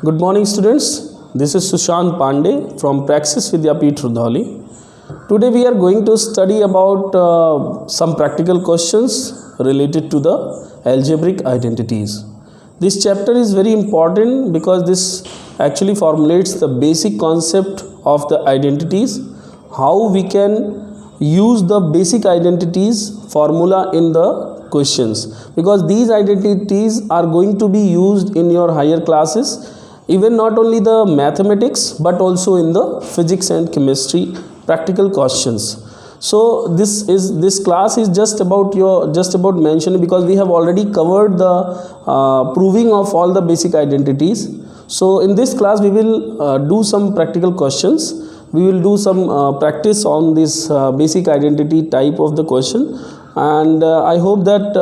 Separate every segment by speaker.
Speaker 1: Good morning, students. This is Sushant Pandey from Praxis Vidyapeeth Rudholi. Today we are going to study about some practical questions related to the algebraic identities. This chapter is very important because this actually formulates the basic concept of the identities, how we can use the basic identities formula in the questions, because these identities are going to be used in your higher classes, even not only the mathematics but also in the physics and chemistry practical questions. So this class is just about mentioning, because we have already covered the proving of all the basic identities. So in this class we will do some practical questions. We will do some practice on this basic identity type of the question, and I hope that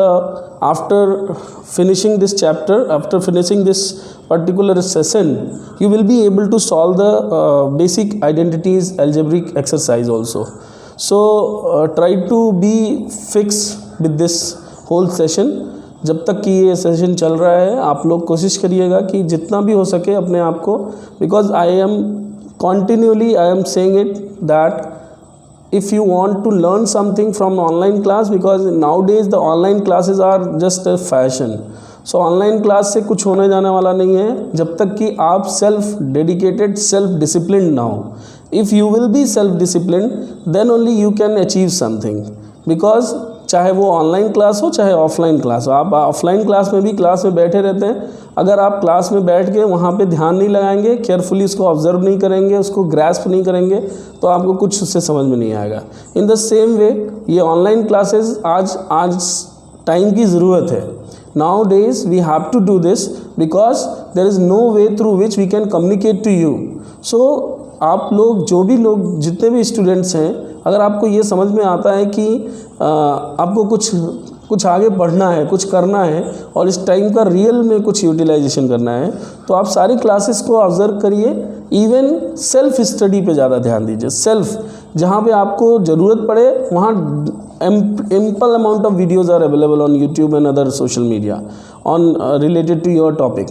Speaker 1: after finishing this chapter, after finishing this particular session, you will be able to solve the basic identities algebraic exercise also. So try to be fixed with this whole session. जब तक कि ये session चल रहा है आप लोग कोशिश करिएगा कि जितना भी हो सके अपने आप को, because I am saying it that if you want to learn something from online class, because nowadays the online classes are just a fashion. So online class से कुछ होने जाने वाला नहीं है जब तक कि आप self dedicated, self disciplined ना हो. If you will be self disciplined, then only you can achieve something. Because चाहे वो ऑनलाइन क्लास हो चाहे ऑफलाइन क्लास हो, आप ऑफलाइन क्लास में भी क्लास में बैठे रहते हैं, अगर आप क्लास में बैठ के वहाँ पे ध्यान नहीं लगाएंगे, केयरफुली उसको ऑब्जर्व नहीं करेंगे, उसको ग्रैस्प नहीं करेंगे, तो आपको कुछ उससे समझ में नहीं आएगा. इन द सेम वे ये ऑनलाइन क्लासेस आज टाइम की ज़रूरत है. Now days we have to do this because there is no way through which we can communicate to you. So आप लोग जो भी लोग जितने भी स्टूडेंट्स हैं, अगर आपको ये समझ में आता है कि आपको कुछ आगे बढ़ना है, कुछ करना है और इस टाइम का रियल में कुछ यूटिलाइजेशन करना है, तो आप सारी क्लासेस को ऑब्जर्व करिए. इवन सेल्फ स्टडी पे ज़्यादा ध्यान दीजिए. सेल्फ जहाँ पे आपको ज़रूरत पड़े वहाँ ample amount of videos are available on YouTube and other social media on related to your topic.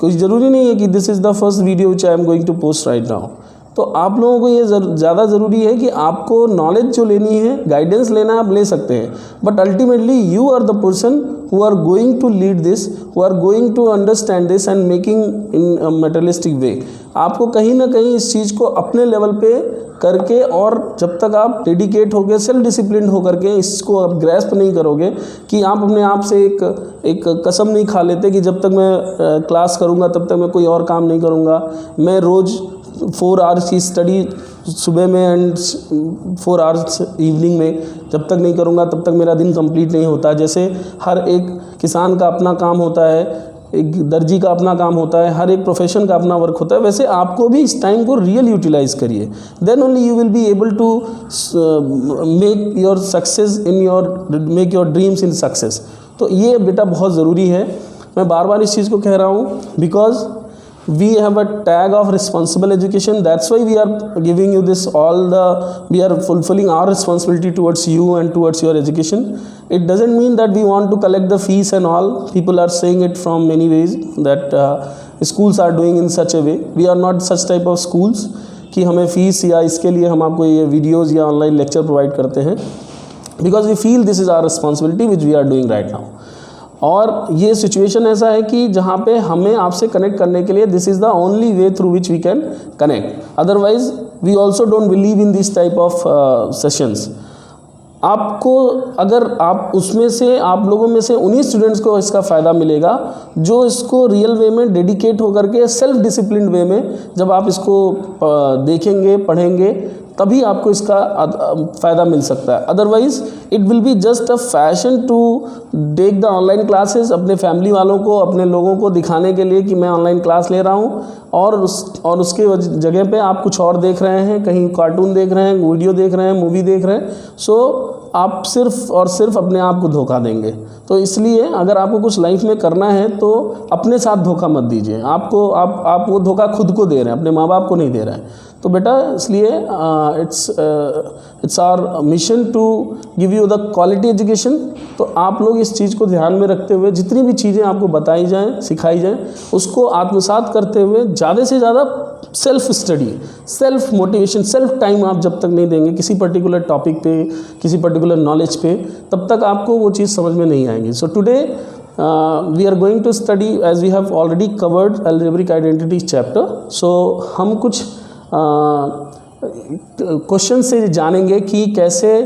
Speaker 1: कुछ ज़रूरी नहीं है कि this is the first video which I am going to post right now. तो आप लोगों को ये ज़्यादा ज़रूरी है कि आपको नॉलेज जो लेनी है, गाइडेंस लेना आप ले सकते हैं, but ultimately you are the person who are going to lead this, who are going to understand this and making in a materialistic way. आपको कहीं ना कहीं इस चीज़ को अपने लेवल पे करके, और जब तक आप डेडिकेट होकर सेल्फ डिसिप्लिन होकर के इसको आप ग्रैस्प नहीं करोगे कि आप अपने आप से एक कसम नहीं खा लेते कि जब तक मैं क्लास करूँगा तब तक मैं कोई और काम नहीं करूँगा, मैं रोज़ 4 आवर्स की स्टडी सुबह में एंड 4 आवर्स इवनिंग में जब तक नहीं करूँगा तब तक मेरा दिन कंप्लीट नहीं होता. जैसे हर एक किसान का अपना काम होता है, एक दर्जी का अपना काम होता है, हर एक प्रोफेशन का अपना वर्क होता है, वैसे आपको भी इस टाइम को रियल यूटिलाइज करिए. Then only you will be able to make your success in make your dreams in success. तो ये बेटा बहुत ज़रूरी है. मैं बार बार इस चीज़ को कह रहा हूँ because we have a tag of responsible education. That's why we are giving you this we are fulfilling our responsibility towards you and towards your education. It doesn't mean that we want to collect the fees and all. People are saying it from many ways that schools are doing in such a way. We are not such type of schools कि हमें fees या इसके लिए हम आपको ये videos या online lecture provide करते हैं, because we feel this is our responsibility which we are doing right now. और ये सिचुएशन ऐसा है कि जहाँ पे हमें आपसे कनेक्ट करने के लिए this is the only way through which we can connect. Otherwise we also don't believe in this type of sessions. आपको अगर आप उसमें से आप लोगों में से उन्हीं स्टूडेंट्स को इसका फ़ायदा मिलेगा जो इसको रियल वे में डेडिकेट होकर के सेल्फ डिसिप्लिन वे में जब आप इसको देखेंगे, पढ़ेंगे, तभी आपको इसका फ़ायदा मिल सकता है. Otherwise it will be just a fashion to take the online classes, अपने फैमिली वालों को, अपने लोगों को दिखाने के लिए कि मैं ऑनलाइन क्लास ले रहा हूँ, और उसके जगह पे आप कुछ और देख रहे हैं, कहीं कार्टून देख रहे हैं, वीडियो देख रहे हैं, मूवी देख रहे हैं. सो आप सिर्फ और सिर्फ अपने आप को धोखा देंगे। तो इसलिए अगर आपको कुछ लाइफ में करना है तो अपने साथ धोखा मत दीजिए। आप वो धोखा खुद को दे रहे हैं, अपने माँ बाप को नहीं दे रहे हैं। तो बेटा इसलिए it's our mission to give you the quality education. तो आप लोग इस चीज़ को ध्यान में रखते हुए जितनी भी चीज़ें आपको बताई जाएं, सिखाई जाएं, उसको आत्मसात करते हुए ज़्यादा से ज़्यादा self study, self motivation, self time आप जब तक नहीं देंगे किसी पर्टिकुलर टॉपिक पे, किसी पर्टिकुलर नॉलेज पे, तब तक आपको वो चीज़ समझ में नहीं आएगी। So today we are going to study as we have already covered algebraic identity chapter. So हम कुछ क्वेश्चन से जानेंगे कि कैसे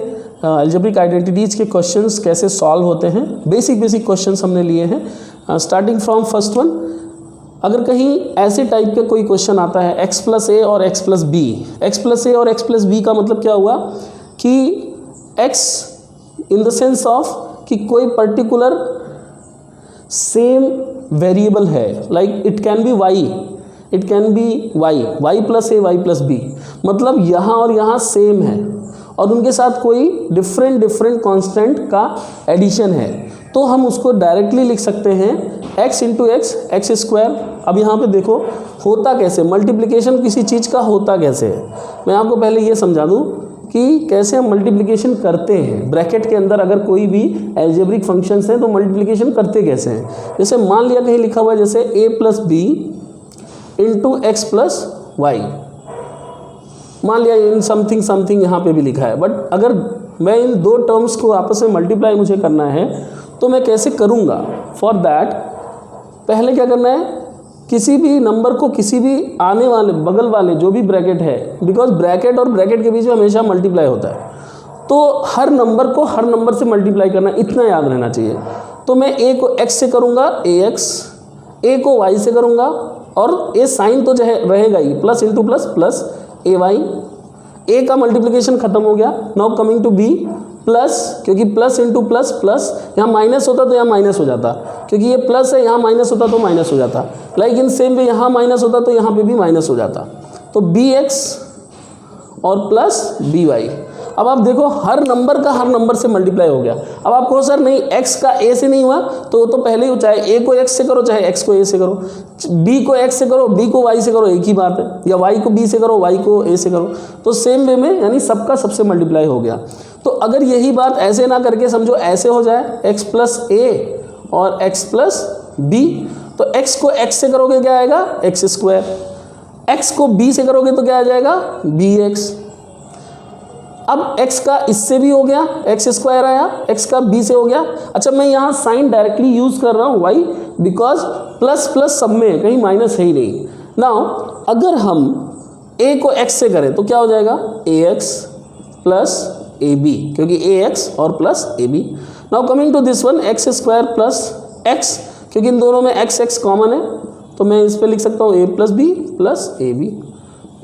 Speaker 1: अलजेब्रिक आइडेंटिटीज़ के क्वेश्चंस कैसे सॉल्व होते हैं। बेसिक क्वेश्चंस हमने लिए हैं स्टार्टिंग फ्रॉम फर्स्ट वन। अगर कहीं ऐसे टाइप के कोई क्वेश्चन आता है x प्लस ए और x plus B, x plus A और x प्लस बी का मतलब क्या हुआ कि x in the sense of कि कोई पर्टिकुलर सेम वेरिएबल है, like it can be y, it can be y plus a y plus b, मतलब यहाँ और यहाँ सेम है और उनके साथ कोई डिफरेंट कांस्टेंट का एडिशन है, तो हम उसको डायरेक्टली लिख सकते हैं x इंटू एक्स स्क्वायर। अब यहाँ पे देखो होता कैसे, मल्टीप्लिकेशन किसी चीज़ का होता कैसे है। मैं आपको पहले ये समझा दूँ कि कैसे हम मल्टीप्लिकेशन करते हैं। ब्रैकेट के अंदर अगर कोई भी अलजेब्रिक फंक्शंस हैं तो मल्टीप्लिकेशन करते कैसे हैं। जैसे मान लिया कहीं लिखा हुआ है जैसे a plus b into x plus y, मान लिया इन समथिंग यहाँ पे भी लिखा है, बट अगर मैं इन दो टर्म्स को आपस में मल्टीप्लाई मुझे करना है तो मैं कैसे करूँगा। फॉर दैट पहले क्या करना है, किसी भी नंबर को किसी भी आने वाले बगल वाले जो भी ब्रैकेट है, बिकॉज ब्रैकेट और ब्रैकेट के बीच में हमेशा मल्टीप्लाई होता है, तो हर नंबर को हर नंबर से मल्टीप्लाई करना, इतना याद रहना चाहिए। तो मैं a को x से करूँगा ax, a को y से करूँगा और a साइन तो रहेगा ही, plus into plus plus ay, a का मल्टीप्लिकेशन खत्म हो गया। Now coming to b plus, क्योंकि प्लस इंटू प्लस प्लस, यहाँ माइनस होता तो यहाँ माइनस हो जाता, क्योंकि ये प्लस है यहाँ माइनस होता तो माइनस हो जाता, लाइक इन सेम वे यहाँ माइनस होता तो यहाँ पे भी माइनस हो जाता। तो bx और प्लस by। अब आप देखो हर नंबर का हर नंबर से मल्टीप्लाई हो गया। अब आप कहो सर नहीं x का a से नहीं हुआ, तो पहले ही चाहे a को x से करो चाहे x को a से करो, b को x से करो b को y से करो, एक ही बात है, या y को b से करो y को a से करो, तो सेम वे में यानी सबका सबसे मल्टीप्लाई हो गया। तो अगर यही बात ऐसे ना करके समझो ऐसे हो जाए x प्लस a और x प्लस b, तो x को x से करोगे क्या आएगा x स्क्वायर, x को b से करोगे तो क्या आ जाएगा bx। अब x का इससे भी हो गया x स्क्वायर आया, x का b से हो गया। अच्छा मैं यहाँ साइन डायरेक्टली यूज़ कर रहा हूँ y, बिकॉज प्लस प्लस सब में कहीं माइनस है ही नहीं। नाउ अगर हम a को x से करें तो क्या हो जाएगा ax प्लस ab, क्योंकि ax और plus ab। Now coming to this one x square plus x, क्योंकि इन दोनों में x कॉमन है तो मैं इस पर लिख सकता हूँ a plus b plus ab।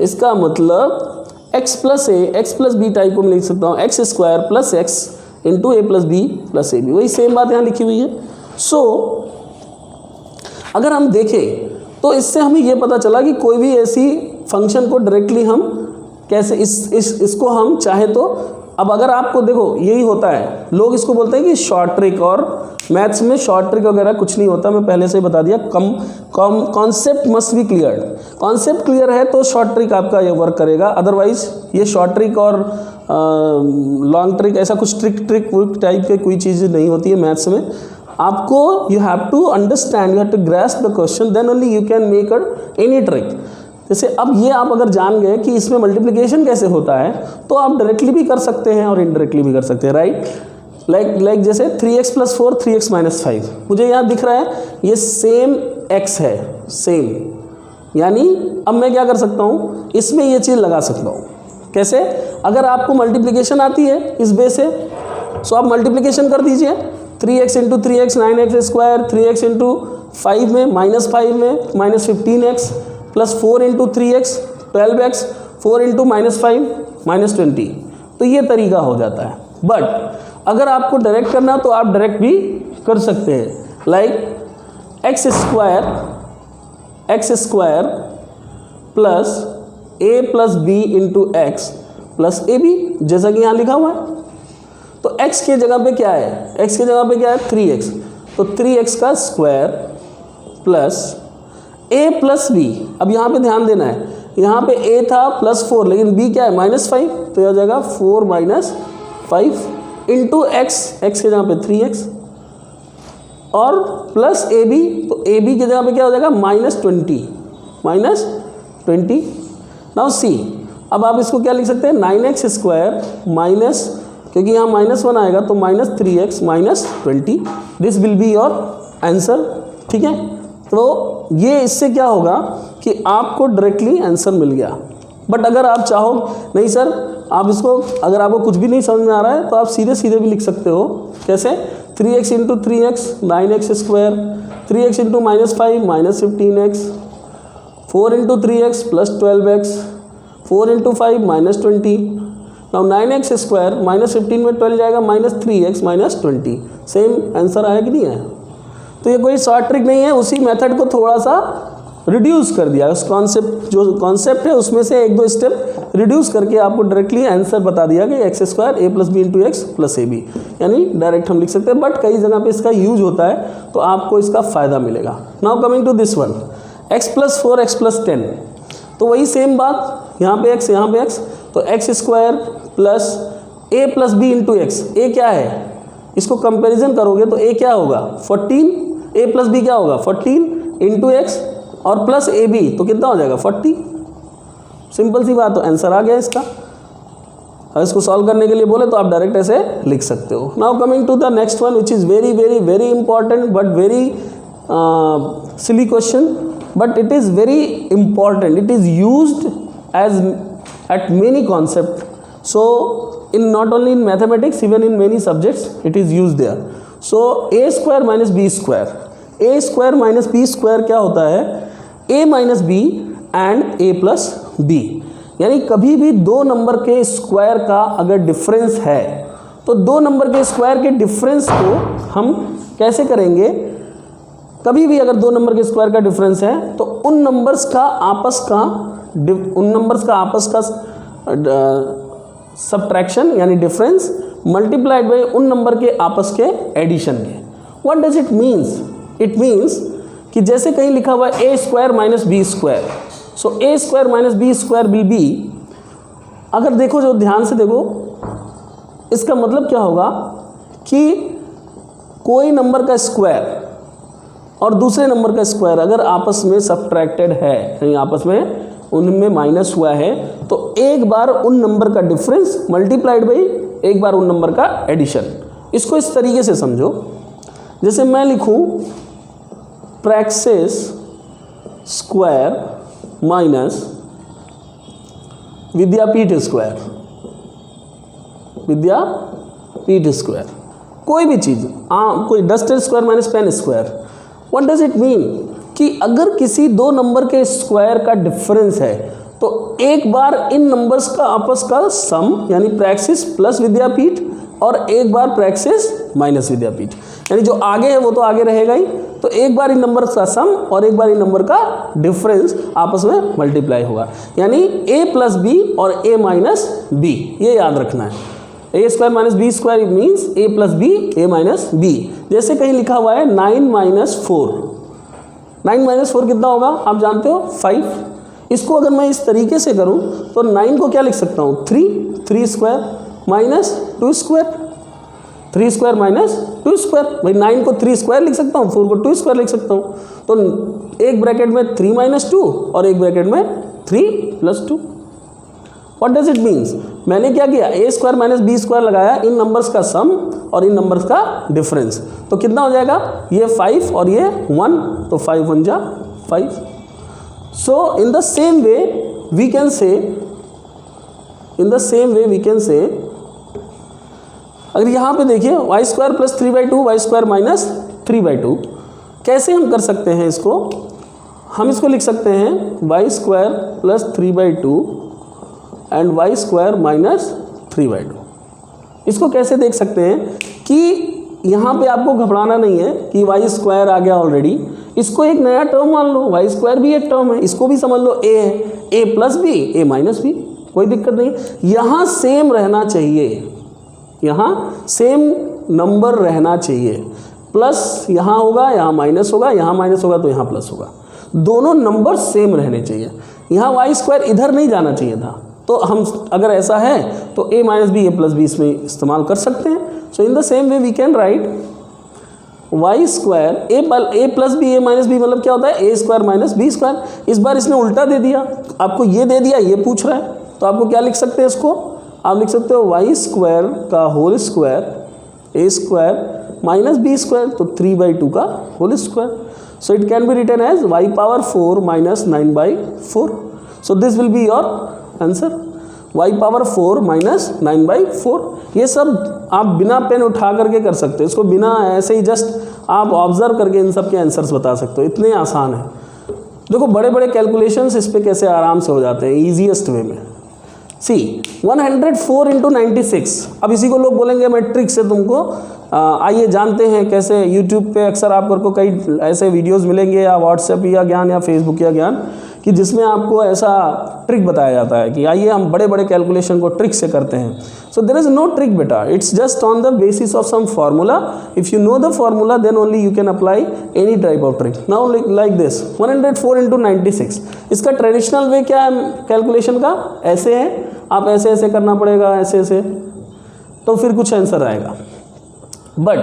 Speaker 1: इसका मतलब x plus a x plus b type को मैं लिख सकता हूँ x square plus x into a plus B plus A b, वही सेम बात यहाँ लिखी हुई है। सो अगर हम देखें तो इससे हमें ये पता चला कि कोई भी ऐसी फंक्शन को डायरेक्टली हम कैसे इसको हम चाहे तो, अब अगर आपको देखो यही होता है, लोग इसको बोलते हैं कि शॉर्ट ट्रिक, और मैथ्स में शॉर्ट ट्रिक वगैरह कुछ नहीं होता, मैं पहले से ही बता दिया। Concept must be clear, concept clear है तो शॉर्ट ट्रिक आपका ये वर्क करेगा, अदरवाइज ये शॉर्ट ट्रिक और लॉन्ग ट्रिक ऐसा कुछ ट्रिक टाइप के कोई चीज़ नहीं होती है मैथ्स में। आपको you have to understand, you have to grasp the question, then only you can make any trick. जैसे अब ये आप अगर जान गए कि इसमें मल्टीप्लिकेशन कैसे होता है तो आप डायरेक्टली भी कर सकते हैं और इनडायरेक्टली भी कर सकते हैं, राइट। लाइक जैसे 3x प्लस 4 3x माइनस 5, मुझे यहाँ दिख रहा है ये सेम x है, सेम, यानी अब मैं क्या कर सकता हूँ इसमें ये चीज़ लगा सकता हूँ। कैसे, अगर आपको मल्टीप्लिकेशन आती है इस बे से, सो आप मल्टीप्लिकेशन कर दीजिए, 3x into 3x 9x square, 3x into 5 में माइनस 5 में minus 15x plus 4 into 3x 12x, 4 into minus 5 minus 20, तो ये तरीका हो जाता है। बट अगर आपको डायरेक्ट करना तो आप डायरेक्ट भी कर सकते हैं, like x square plus a plus b into x plus A b, जैसा कि यहाँ लिखा हुआ है। तो x के जगह पे क्या है, x के जगह पे क्या है 3x, तो 3x का square plus a plus b. अब यहाँ पे ध्यान देना है, यहाँ पे a था +4 लेकिन b क्या है -5, तो यह हो जाएगा 4 - 5 इंटू x, x के जगह पे 3x और प्लस ए बी, तो ए बी की जगह पे क्या हो जाएगा -20 नाउ सी। अब आप इसको क्या लिख सकते हैं 9x स्क्वायर माइनस, क्योंकि यहाँ -1 आएगा तो -3x -20, this will be your answer. ठीक है, तो ये इससे क्या होगा कि आपको डायरेक्टली आंसर मिल गया। बट अगर आप चाहो नहीं सर आप इसको, अगर आपको कुछ भी नहीं समझ में आ रहा है तो आप सीधे सीधे भी लिख सकते हो। कैसे, 3x into 3x 9x square, 3x into -5 -15x, 4 into 3x +12x, 4 into 5 -20। Now 9x square -15 में 12 जाएगा -3x -20, सेम आंसर आया कि नहीं आया। तो ये कोई शॉर्ट ट्रिक नहीं है, उसी मेथड को थोड़ा सा रिड्यूस कर दिया, उस कॉन्सेप्ट जो कॉन्सेप्ट है उसमें से 1-2 स्टेप रिड्यूस करके आपको डायरेक्टली आंसर बता दिया कि x square a + b into x plus ab, यानी डायरेक्ट हम लिख सकते हैं। बट कई जगह पे इसका यूज होता है तो आपको इसका फ़ायदा मिलेगा। Now coming to this one, x + 4 x + 10, तो वही सेम बात, यहाँ पे x यहाँ पे x, तो x square plus a + b into x, a क्या है, इसको कंपेरिजन करोगे तो a क्या होगा 14, a + b क्या होगा 14 इंटू एक्स और प्लस ए बी, तो कितना हो जाएगा 40। सिंपल सी बात, तो आंसर आ गया इसका। और इसको सॉल्व करने के लिए बोले तो आप डायरेक्ट ऐसे लिख सकते हो। Now coming to the next one which is very very very important but very silly question, but it is very important, it is used as at many concept, so in not only in mathematics, even in many subjects it is used there. So a square minus b square, a square minus b square क्या होता है, a minus b and a plus b, यानी कभी भी दो number के square का अगर डिफरेंस है तो दो नंबर के स्क्वायर के डिफरेंस को हम कैसे करेंगे, कभी भी अगर दो नंबर के स्क्वायर का डिफरेंस है तो उन नंबर्स का आपस का सब्ट्रैक्शन यानी डिफरेंस मल्टीप्लाइड बाय उन नंबर के आपस के एडिशन के। What does it means, it means कि जैसे कहीं लिखा हुआ है a square minus B square, so a square minus B square will be, अगर देखो जो ध्यान से देखो इसका मतलब क्या होगा कि कोई नंबर का स्क्वायर और दूसरे नंबर का स्क्वायर अगर आपस में सब्ट्रैक्टेड है, यानी आपस में उनमें माइनस हुआ है, तो एक बार उन नंबर का डिफरेंस मल्टीप्लाइड बाई एक बार उन नंबर का एडिशन। इसको इस तरीके से समझो, जैसे मैं लिखूं praxis square minus Vidyapeeth square, Vidyapeeth square, कोई भी चीज़, कोई duster square minus pen square. What does it mean कि अगर किसी दो नंबर के स्क्वायर का डिफरेंस है तो एक बार इन नंबर्स का आपस का सम यानी प्रैक्सिस प्लस विद्यापीठ और एक बार प्रैक्सिस माइनस विद्यापीठ, यानी जो आगे है वो तो आगे रहेगा ही, तो एक बार इन नंबर का सम और एक बार इन नंबर का डिफरेंस आपस में मल्टीप्लाई होगा, यानी a + b और a - b, ये याद रखना है। a square minus B square means a + b a - b। जैसे कहीं लिखा हुआ है 9 - 4, 9 - 4 कितना होगा आप जानते हो 5। इसको अगर मैं इस तरीके से करूं तो 9 को क्या लिख सकता हूं 3 square minus 2 square, 3 square minus 2 square, भाई 9 को 3 स्क्वायर लिख सकता हूं, 4 को 2 स्क्वायर लिख सकता हूं, तो एक ब्रैकेट में 3 - 2 और एक ब्रैकेट में 3 + 2। व्हाट डज इट मीन्स, मैंने क्या किया a square minus B square लगाया इन नंबर्स का सम और इन नंबर्स का डिफरेंस, तो कितना हो जाएगा ये 5 और ये 1, तो 5 1 जा 5। So in the same way we can say, अगर यहाँ पे देखिए y square plus 3/2 y square minus 3/2, कैसे हम कर सकते हैं इसको, हम इसको लिख सकते हैं y square plus 3/2 and y square minus 3/2। इसको कैसे देख सकते हैं कि यहाँ पे आपको घबराना नहीं है कि y स्क्वायर आ गया ऑलरेडी, इसको एक नया टर्म मान लो, y स्क्वायर भी एक टर्म है, इसको भी समझ लो a है, a + b a - b, कोई दिक्कत नहीं, यहाँ सेम रहना चाहिए, यहाँ सेम नंबर रहना चाहिए, प्लस यहाँ होगा, यहाँ माइनस होगा, यहाँ माइनस होगा तो यहाँ प्लस होगा, दोनों नंबर सेम रहने चाहिए। यहाँ वाई स्क्वायर इधर नहीं जाना चाहिए था, तो हम अगर ऐसा है तो a minus B A plus B इसमें इस्तेमाल कर सकते हैं। So in the same way we can write Y square A plus B A minus B, मतलब क्या होता है A square minus B square. इस बार इसने उल्टा दे दिया, आपको ये दे दिया, ये पूछ रहा है, तो आपको क्या लिख सकते हैं इसको, आप लिख सकते हो वाई स्क्वायर का whole square A square minus B square, तो 3/2 का whole square. So it can be written as Y power 4 minus 9/4। So this will be your answer, Y power 4 minus 9/4। ये सब आप बिना पेन उठा करके कर सकते हो, इसको बिना ऐसे ही जस्ट आप ऑब्जर्व करके इन सब के आंसर्स बता सकते हो, इतने आसान है। देखो बड़े बड़े कैलकुलेशंस इस पे कैसे आराम से हो जाते हैं ईजीएस्ट वे में। सी 104 × 96, अब इसी को लोग बोलेंगे मैं ट्रिक से तुमको आइए जानते हैं कैसे। यूट्यूब पे अक्सर आपको कई ऐसे वीडियोस मिलेंगे या व्हाट्सएप या ज्ञान या फेसबुक या ज्ञान कि जिसमें आपको ऐसा ट्रिक बताया जाता है कि आइए हम बड़े बड़े कैलकुलेशन को ट्रिक से करते हैं। So there is no trick बेटा, it's just on the basis of some formula. If you know the formula then only you can apply any type of trick. Now like this 104 × 96, इसका traditional way क्या है calculation का, ऐसे है, आप ऐसे ऐसे करना पड़ेगा, ऐसे ऐसे, तो फिर कुछ आंसर आएगा। But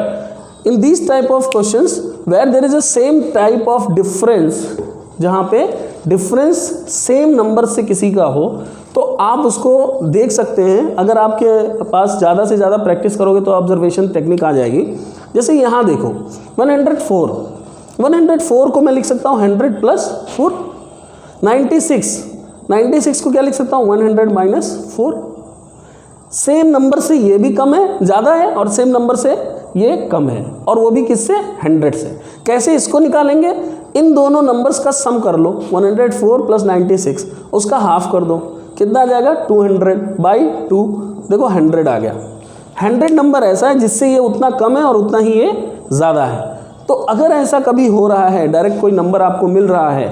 Speaker 1: in this type of questions where there is a same type of difference, जहाँ पे डिफरेंस सेम नंबर से किसी का हो, तो आप उसको देख सकते हैं। अगर आपके पास ज़्यादा से ज़्यादा प्रैक्टिस करोगे तो ऑब्जर्वेशन टेक्निक आ जाएगी। जैसे यहाँ देखो 104 को मैं लिख सकता हूँ 100 + 4। 96 को क्या लिख सकता हूँ 100 - 4। सेम नंबर से ये भी कम है, ज़्यादा है, और सेम नंबर से ये कम है, और वो भी किससे 100 से। कैसे इसको निकालेंगे, इन दोनों नंबर्स का सम कर लो, 104 + 96, उसका हाफ कर दो, कितना आ जाएगा 200/2, देखो 100 आ गया। 100 नंबर ऐसा है जिससे ये उतना कम है और उतना ही ये ज़्यादा है। तो अगर ऐसा कभी हो रहा है, डायरेक्ट कोई नंबर आपको मिल रहा है,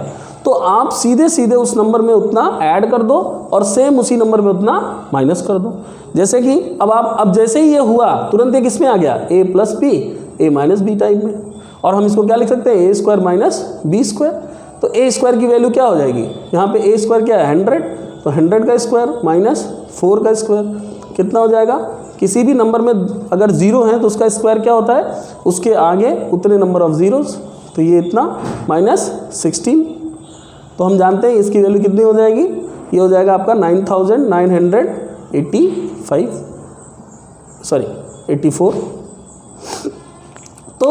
Speaker 1: तो आप सीधे सीधे उस नंबर में उतना ऐड कर दो और सेम उसी नंबर में उतना माइनस कर दो। जैसे कि अब जैसे ही ये हुआ तुरंत एक इसमें आ गया a + b a - b type में, और हम इसको क्या लिख सकते हैं a² - b²। तो a² की वैल्यू क्या हो जाएगी, यहाँ पे a² क्या है 100, तो 100 का स्क्वायर माइनस 4 का स्क्वायर कितना हो जाएगा। किसी भी नंबर में अगर 0 है तो उसका स्क्वायर क्या होता है, उसके आगे उतने नंबर ऑफ ज़ीरोज़, तो ये इतना -16। तो हम जानते हैं इसकी वैल्यू कितनी हो जाएगी, ये हो जाएगा आपका 84। तो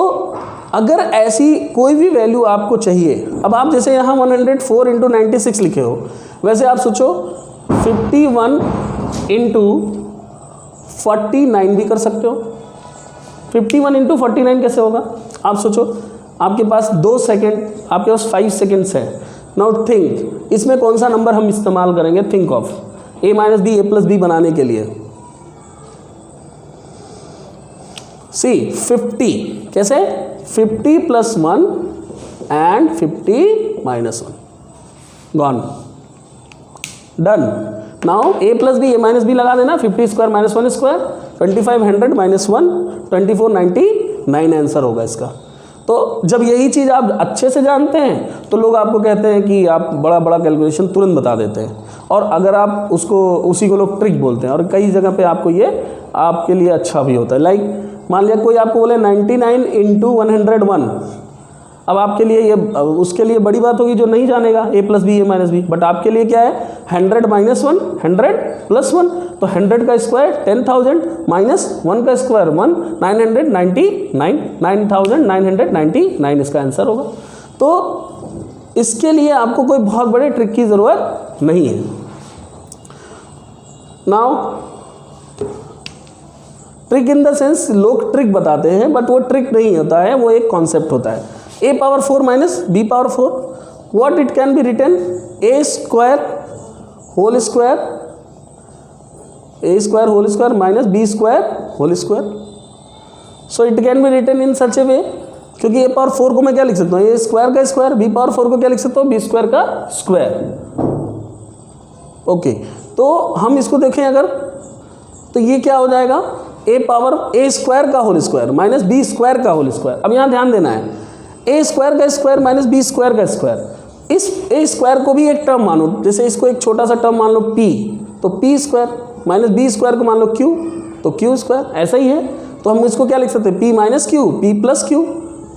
Speaker 1: अगर ऐसी कोई भी वैल्यू आपको चाहिए, अब आप जैसे यहाँ 104 × 96 लिखे हो, वैसे आप सोचो 51 × 49 भी कर सकते हो। 51 × 49 कैसे होगा, आप सोचो, आपके पास 2 सेकेंड, आपके पास 5 सेकेंड्स है। नाउ थिंक, इसमें कौन सा नंबर हम इस्तेमाल करेंगे, think of a - b a + b बनाने के लिए। सी 50 कैसे, 50 + 1 and 50 - 1 gone, done. Now a + b a - b लगा देना, 50² - 1² 25 100 - 1 24 99 आंसर होगा इसका। तो जब यही चीज़ आप अच्छे से जानते हैं तो लोग आपको कहते हैं कि आप बड़ा बड़ा कैलकुलेशन तुरंत बता देते हैं, और अगर आप उसी को लोग ट्रिक बोलते हैं, और कई जगह पे आपको ये आपके लिए अच्छा भी होता है। लाइक मान लिया कोई आपको बोले 99 × 101, अब आपके लिए ये उसके लिए बड़ी बात होगी जो नहीं जानेगा a + b a - b, but आपके लिए क्या है 100 - 1 100 + 1, तो 100 का स्क्वायर 10,000 माइनस 1 का स्क्वायर 1 999 इसका आंसर होगा। तो इसके लिए आपको कोई बहुत बड़े ट्रिक की ज़रूरत नहीं है। Now trick in the sense, लोग ट्रिक बताते हैं बट वो ट्रिक नहीं होता है, वो एक कॉन्सेप्ट होता है। a power 4 minus b power 4, what it can be written, a² whole square minus b² whole square. So it can be written in such a way, क्योंकि a पावर 4 को मैं क्या लिख सकता हूँ, a² का स्क्वायर, b पावर 4 को क्या लिख सकता हूँ, b² का स्क्वायर। ओके, तो हम इसको देखें अगर, तो ये क्या हो जाएगा, ए पावर ए स्क्वायर का whole square minus B square का होल स्क्वायर। अब यहाँ ध्यान देना है, ए स्क्वायर का स्क्वायर माइनस बी स्क्वायर का स्क्वायर। इस ए स्क्वायर को भी एक टर्म मानो, जैसे इसको एक छोटा सा टर्म मान लो पी, तो P square minus B square को मान लो क्यू, तो क्यू स्क्वायर। ऐसा ही है, तो हम इसको क्या लिख सकते हैं, P minus Q, P plus Q.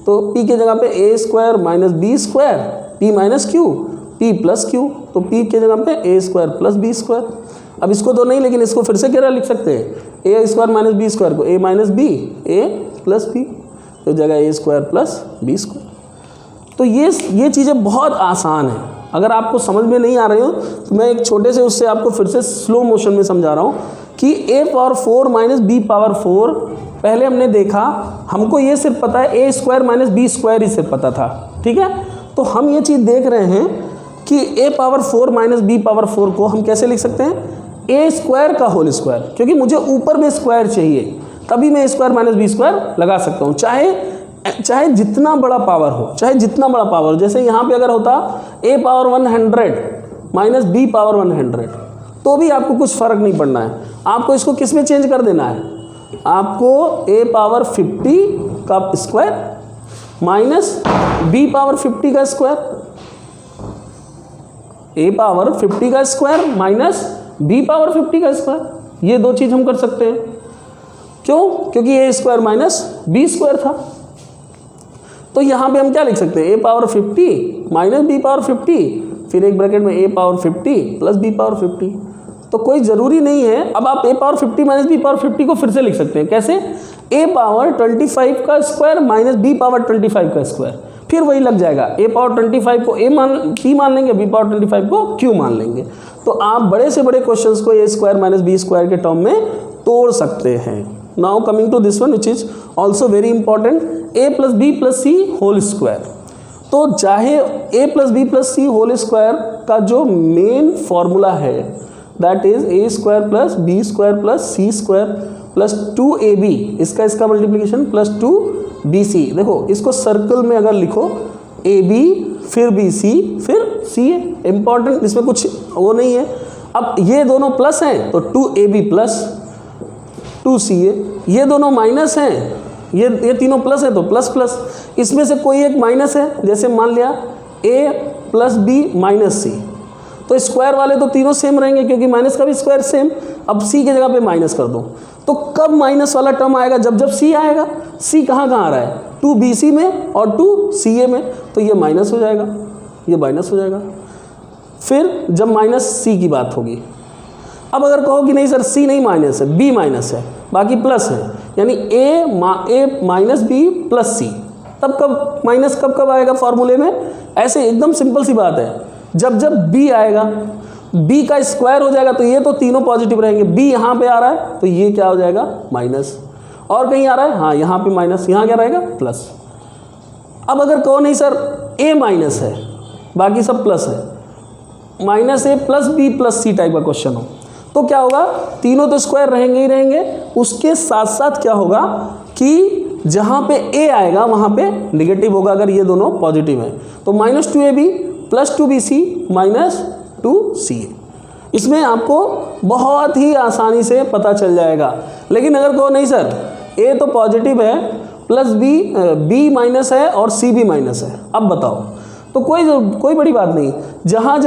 Speaker 1: तो पी के जगह पे A square minus B square, P minus Q, P plus Q. तो पी के जगह पे A square plus B square. अब इसको तो नहीं, लेकिन इसको फिर से क्या लिख सकते हैं, ए स्क्वायर माइनस बी स्क्वायर को ए minus B, A plus B, तो जगह ए स्क्वायर प्लस बी स्क्वायर। तो ये चीज़ें बहुत आसान है। अगर आपको समझ में नहीं आ रही हो तो मैं एक छोटे से उससे आपको फिर से स्लो मोशन में समझा रहा हूँ कि ए पावर 4 माइनस बी पावर 4, पहले हमने देखा, हमको ये सिर्फ पता है A square minus B square ही सिर्फ पता था, ठीक है। तो हम ये चीज़ देख रहे हैं कि ए पावर 4 माइनस बी पावर 4 को हम कैसे लिख सकते हैं, ए स्क्वायर का होल स्क्वायर, क्योंकि मुझे ऊपर में स्क्वायर चाहिए, तभी मैं ए स्क्वायर माइनस बी स्क्वायर लगा सकता हूँ, चाहे जितना बड़ा पावर हो, चाहे जितना बड़ा पावर। जैसे यहाँ पे अगर होता a power 100 minus b power 100, तो भी आपको कुछ फ़र्क नहीं पड़ना है। आपको इसको किस में चेंज कर देना है, आपको a पावर 50 का स्क्वायर माइनस b पावर 50 का स्क्वायर, a पावर 50 का स्क्वायर माइनस b पावर 50 का स्क्वायर, ये दो चीज़ हम कर सकते हैं। क्यों? क्योंकि a square minus b square था। तो यहाँ पे हम क्या लिख सकते हैं, a power 50 minus b power 50, फिर एक ब्रैकेट में a power 50 plus b power 50। तो कोई ज़रूरी नहीं है, अब आप a power 50 minus b power 50 को फिर से लिख सकते हैं। कैसे? a पावर 25 का स्क्वायर माइनस b पावर 25 का स्क्वायर, फिर वही लग जाएगा। a पावर 25 को p मान लेंगे, b पावर 25 को q मान लेंगे। तो आप बड़े से बड़े क्वेश्चंस को a square minus b square के टर्म में तोड़ सकते हैं। Now coming to this one which is also very important, a plus B plus C whole square. तो चाहे a plus B plus C whole square का जो मेन फॉर्मूला है that is a square plus B square plus C square plus 2ab, इसका multiplication plus 2bc। देखो इसको circle में अगर लिखो ab फिर bc फिर ca, इंपॉर्टेंट, इसमें कुछ वो नहीं है। अब ये दोनों प्लस हैं तो 2ab प्लस 2ca, ये दोनों माइनस हैं, ये तीनों प्लस है तो प्लस प्लस, इसमें से कोई एक माइनस है, जैसे मान लिया a प्लस बी माइनस सी, तो स्क्वायर वाले तो तीनों सेम रहेंगे क्योंकि माइनस का भी स्क्वायर सेम। अब c की जगह पे माइनस कर दो, तो कब माइनस वाला टर्म आएगा, जब c आएगा। c कहाँ आ रहा है, 2bc में और 2ca में, तो ये माइनस हो जाएगा, ये माइनस हो जाएगा। फिर जब माइनस c की बात होगी, अब अगर कहो कि नहीं सर c नहीं माइनस है, b माइनस है, बाकी प्लस है, यानी a माइनस बी प्लस सी, तब कब माइनस कब आएगा फॉर्मूले में, ऐसे एकदम सिंपल सी बात है, जब b आएगा, b का स्क्वायर हो जाएगा तो ये तो तीनों पॉजिटिव रहेंगे, b यहाँ पे आ रहा है तो ये क्या हो जाएगा माइनस, और कहीं आ रहा है, हाँ यहाँ पे माइनस, यहाँ क्या रहेगा प्लस। अब अगर कहो नहीं सर a माइनस है बाकी सब प्लस है, minus a plus B plus C type का क्वेश्चन हो, तो क्या होगा, तीनों तो स्क्वायर रहेंगे ही रहेंगे, उसके साथ साथ क्या होगा कि जहाँ पे a आएगा वहाँ पे निगेटिव होगा अगर ये दोनों पॉजिटिव हैं, तो minus 2ab plus 2bc minus 2ca। इसमें आपको बहुत ही आसानी से पता चल जाएगा। लेकिन अगर कहो नहीं सर a तो पॉजिटिव है प्लस b माइनस है और c भी माइनस है, अब बताओ, तो कोई बड़ी बात नहीं, जहाँ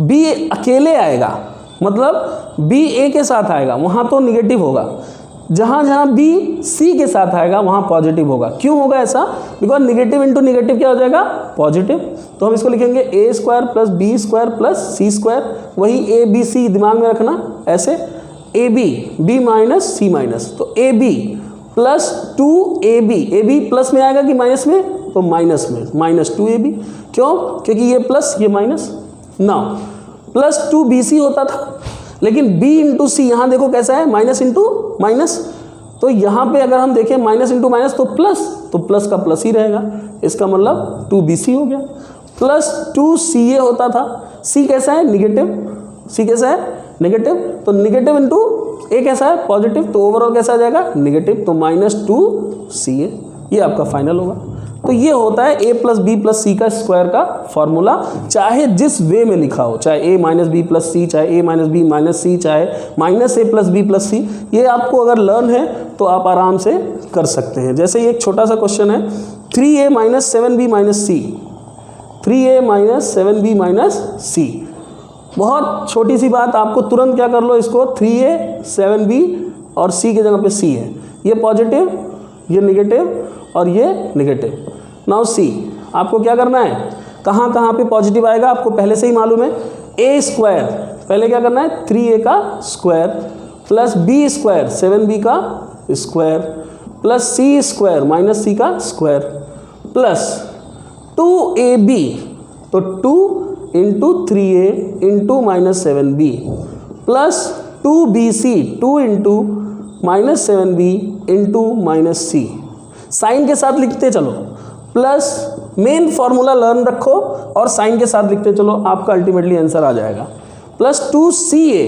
Speaker 1: b अकेले आएगा, मतलब b a के साथ आएगा वहाँ तो निगेटिव होगा, जहाँ b c के साथ आएगा वहाँ पॉजिटिव होगा। क्यों होगा ऐसा, बिकॉज निगेटिव इंटू निगेटिव क्या हो जाएगा पॉजिटिव। तो हम इसको लिखेंगे a square plus B square plus C square, वही a b c दिमाग में रखना, ऐसे a b minus C minus, तो a b plus 2ab plus में आएगा कि माइनस में, तो माइनस में, माइनस 2ab। क्यों? क्योंकि ये प्लस ये माइनस। नाउ प्लस 2bc होता था, लेकिन b इंटू सी यहाँ देखो कैसा है, माइनस इंटू माइनस, तो यहाँ पे अगर हम देखें माइनस इंटू माइनस तो प्लस का प्लस ही रहेगा, इसका मतलब 2bc हो गया। प्लस 2ca होता था, c कैसा है निगेटिव, c कैसा है नेगेटिव, तो निगेटिव इंटू a कैसा है पॉजिटिव, तो ओवरऑल कैसा आ जाएगा नेगेटिव, तो माइनस 2ca, ये आपका फाइनल होगा। तो ये होता है a प्लस बी प्लस सी का स्क्वायर का फॉर्मूला, चाहे जिस वे में लिखा हो, चाहे a minus B plus C, चाहे a minus B minus C, चाहे minus a plus B plus C. ये आपको अगर लर्न है तो आप आराम से कर सकते हैं। जैसे ये एक छोटा सा क्वेश्चन है, 3a माइनस 7b माइनस सी, 3a माइनस 7b माइनस सी। बहुत छोटी सी बात, आपको तुरंत क्या कर लो, इसको 3a 7b और c के जगह पे c है, ये पॉजिटिव, ये निगेटिव और ये निगेटिव। नाउ c आपको क्या करना है, कहाँ कहाँ पे पॉजिटिव आएगा आपको पहले से ही मालूम है। a स्क्वायर पहले क्या करना है, 3a का square plus b square 7b का square plus c square minus c का स्क्वायर प्लस 2ab, तो 2 into 3a into minus 7b प्लस 2bc 2 into minus 7b into minus c। Sign के साथ लिखते चलो, प्लस मेन फॉर्मूला लर्न रखो और साइन के साथ लिखते चलो, आपका अल्टीमेटली आंसर आ जाएगा। प्लस 2ca,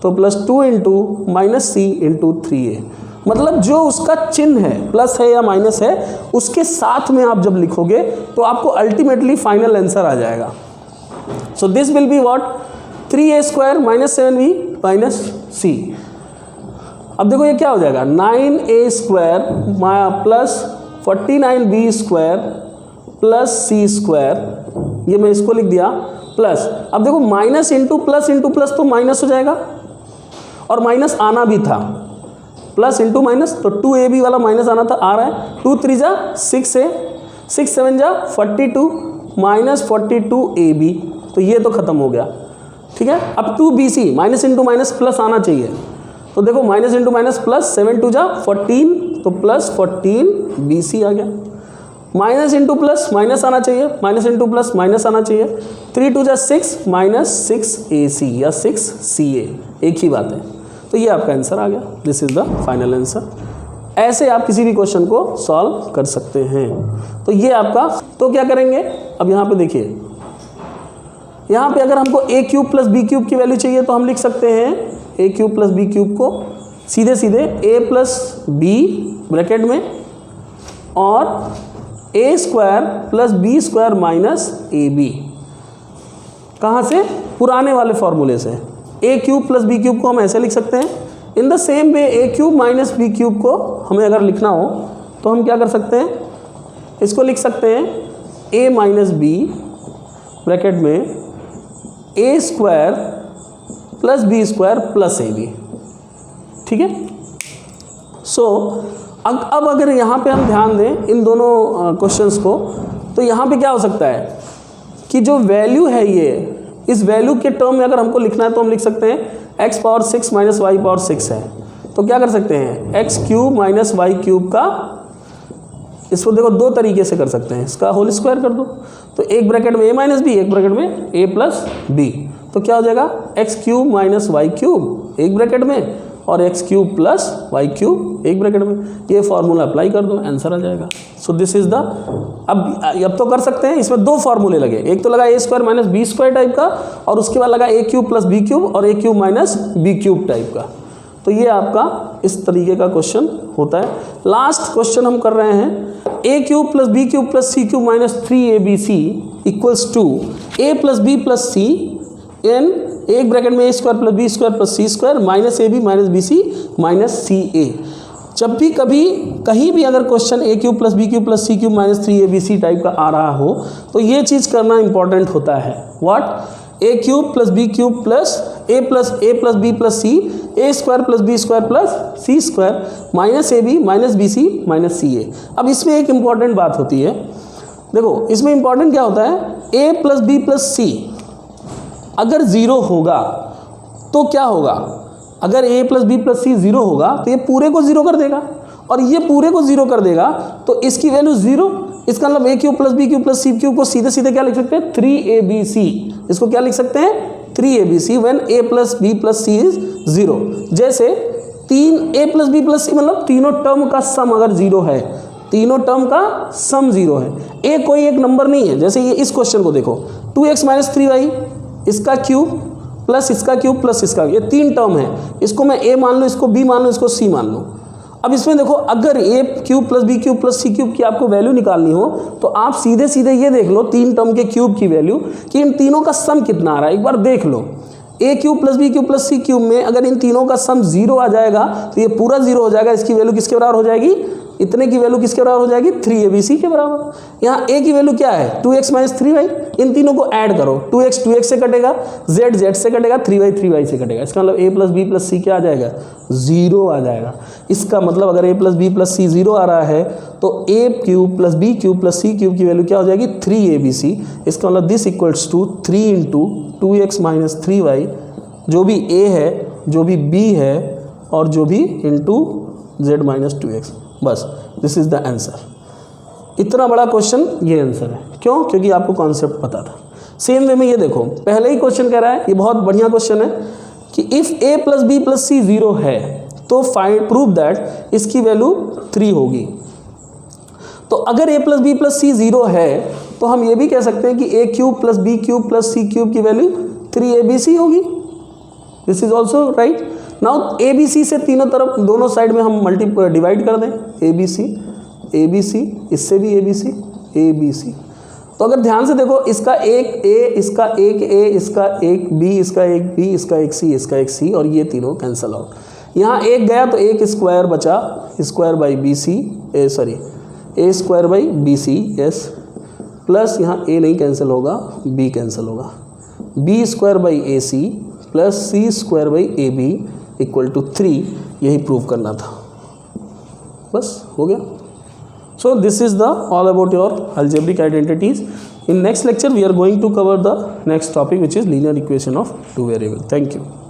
Speaker 1: तो plus 2 into minus c into 3a। मतलब जो उसका चिन्ह है, प्लस है या माइनस है, उसके साथ में आप जब लिखोगे तो आपको अल्टीमेटली फाइनल आंसर आ जाएगा। सो this will be what, 3a square minus 7b minus c। अब देखो ये क्या हो जाएगा, 9a square plus 49b square plus c square, ये मैं इसको लिख दिया प्लस। अब देखो माइनस इंटू प्लस तो माइनस हो जाएगा और माइनस आना भी था, प्लस इंटू माइनस, तो 2ab वाला माइनस आना था, आ रहा है। 2 3 जा 6a, 6 7 जा 42 माइनस 42ab, तो ये तो खत्म हो गया। ठीक है, अब 2bc minus into minus plus आना चाहिए, तो देखो माइनस इंटू माइनस प्लस, 7 2 जा 14, तो प्लस 14bc आ गया। माइनस इंटू प्लस माइनस आना चाहिए, माइनस इंटू प्लस माइनस आना चाहिए, 3 2 जा 6 माइनस 6ac या 6ca, एक ही बात है। तो ये आपका आंसर आ गया, this is the final answer. ऐसे आप किसी भी क्वेश्चन को सॉल्व कर सकते हैं। तो ये आपका, तो क्या करेंगे अब यहाँ पे देखिए, यहाँ पे अगर हमको a cube plus B cube की वैल्यू चाहिए तो हम लिख सकते हैं a cube plus B cube को सीधे सीधे a प्लस बी ब्रैकेट में और a square plus B square minus A B. कहाँ से, पुराने वाले फॉर्मूले से। a cube plus B cube को हम ऐसे लिख सकते हैं। In the same way a cube minus B cube को हमें अगर लिखना हो तो हम क्या कर सकते हैं, इसको लिख सकते हैं a माइनस बी ब्रैकेट में a square plus B square plus A B. ठीक है, सो अब अगर यहाँ पे हम ध्यान दें इन दोनों क्वेश्चंस को, तो यहाँ पे क्या हो सकता है कि जो वैल्यू है ये, इस वैल्यू के टर्म में अगर हमको लिखना है तो हम लिख सकते हैं x power 6 minus Y power 6 है, तो क्या कर सकते हैं x cube minus Y cube का, इसको देखो दो तरीके से कर सकते हैं, इसका होल स्क्वायर कर दो, तो एक ब्रैकेट में a माइनस बी, एक ब्रैकेट में a प्लस बी, तो क्या हो जाएगा x cube minus Y cube एक ब्रैकेट में और x cube plus Y cube एक ब्रैकेट में। ये फॉर्मूला अप्लाई कर दो, आंसर आ जाएगा। सो दिस इज द, अब तो कर सकते हैं, इसमें दो फार्मूले लगे, एक तो लगा a square minus B square type का और उसके बाद लगा a cube plus B cube और a cube minus B cube type का। तो ये आपका इस तरीके का क्वेश्चन होता है। लास्ट क्वेश्चन हम कर रहे हैं, a cube plus B cube plus C cube minus 3abc equals to a plus B plus C in एक ब्रैकेट में a square plus B square plus C square minus A B minus B C minus C A. जब भी कभी कहीं भी अगर question a cube plus B cube plus C cube minus 3abc type का आ रहा हो तो ये चीज़ करना इंपॉर्टेंट होता है। What, a cube plus B cube plus A plus B plus C, A square plus B square plus C square minus A B minus B C minus C A. अब इसमें एक इम्पॉर्टेंट बात होती है, देखो इसमें इम्पॉर्टेंट क्या होता है, a plus B plus C अगर ज़ीरो होगा तो क्या होगा, अगर a plus B plus C zero होगा तो ये पूरे को ज़ीरो कर देगा और ये पूरे को ज़ीरो कर देगा तो इसकी वैल्यू ज़ीरो। इसका मतलब a cube plus B cube plus C cube को सीधे सीधे क्या लिख सकते हैं, 3abc। इसको क्या लिख सकते हैं, 3abc when a plus B plus C is zero. जैसे 3a प्लस बी प्लस सी मतलब तीनों टर्म का सम अगर ज़ीरो है, तीनों टर्म का सम ज़ीरो है, a कोई एक नंबर नहीं है। जैसे ये इस क्वेश्चन को देखो, 2x माइनस 3y इसका क्यूब प्लस इसका क्यूब प्लस इसका, ये तीन टर्म है, इसको मैं a मान लूँ, इसको b मान लूँ, इसको c मान लूँ। अब इसमें देखो, अगर A cube plus B cube plus C cube की आपको वैल्यू निकालनी हो तो आप सीधे सीधे ये देख लो तीन टर्म के क्यूब की वैल्यू कि इन तीनों का सम कितना आ रहा है। एक बार देख लो, A cube plus B cube plus C cube में अगर इन तीनों का सम 0 आ जाएगा तो ये पूरा 0 हो जाएगा। इसकी वैल्यू किसके बराबर हो जाएगी? इतने की वैल्यू किसके बराबर हो जाएगी? 3abc के बराबर। यहाँ a की वैल्यू क्या है? 2x minus 3y। इन तीनों को ऐड करो, 2x से कटेगा, z से कटेगा, 3y से कटेगा। इसका मतलब a प्लस बी प्लस सी क्या आ जाएगा? 0 आ जाएगा। इसका मतलब अगर a प्लस बी प्लस सी 0 आ रहा है तो a cube plus B cube plus C cube की वैल्यू क्या हो जाएगी? 3abc। इसका मतलब this equals to 3 into 2x minus 3y, जो भी a है, जो भी b है और जो भी इंटू z माइनस 2x। बस, दिस इज द आंसर। इतना बड़ा क्वेश्चन ये आंसर है। क्यों? क्योंकि आपको कॉन्सेप्ट पता था। सेम वे में ये देखो, पहले ही क्वेश्चन कह रहा है, ये बहुत बढ़िया क्वेश्चन है कि if a plus B plus सी 0 है तो फाइंड प्रूव दैट इसकी वैल्यू 3 होगी। तो अगर a प्लस बी प्लस सी 0 है तो हम ये भी कह सकते हैं कि a cube plus B cube plus C cube की वैल्यू 3abc होगी। This is also right. Now A B C से तीनों तरफ दोनों साइड में हम डिवाइड कर दें, ए बी सी, इससे भी ए बी सी। तो अगर ध्यान से देखो, इसका एक ए, इसका एक ए, इसका एक बी, इसका एक बी, इसका एक सी, इसका एक सी, और ये तीनों कैंसिल आउट। यहाँ एक गया तो एक स्क्वायर बचा, square by B C, A square by B C, yes, plus यहाँ ए नहीं कैंसिल होगा, बी कैंसिल होगा, B square by A C plus C square by A B equal to 3। यही प्रूव करना था, बस हो गया। So this is the all about your algebraic identities. In next lecture we are going to cover the next topic, which is linear equation of two variable. Thank you.